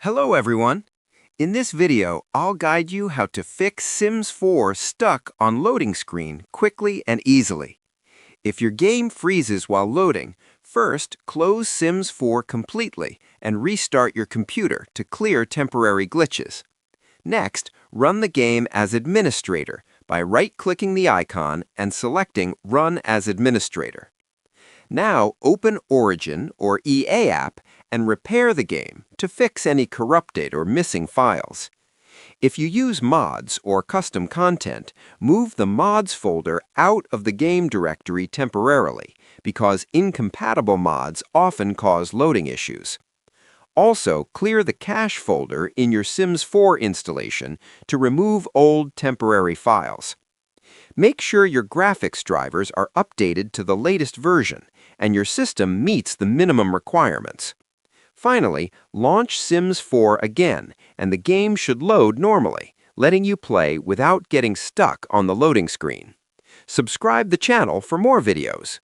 Hello everyone! In this video, I'll guide you how to fix Sims 4 stuck on loading screen quickly and easily. If your game freezes while loading, first close Sims 4 completely and restart your computer to clear temporary glitches. Next, run the game as administrator by right-clicking the icon and selecting Run as Administrator. Now open Origin or EA app and repair the game to fix any corrupted or missing files. If you use mods or custom content, move the mods folder out of the game directory temporarily because incompatible mods often cause loading issues. Also, clear the cache folder in your Sims 4 installation to remove old temporary files. Make sure your graphics drivers are updated to the latest version and your system meets the minimum requirements. Finally, launch Sims 4 again, and the game should load normally, letting you play without getting stuck on the loading screen. Subscribe the channel for more videos.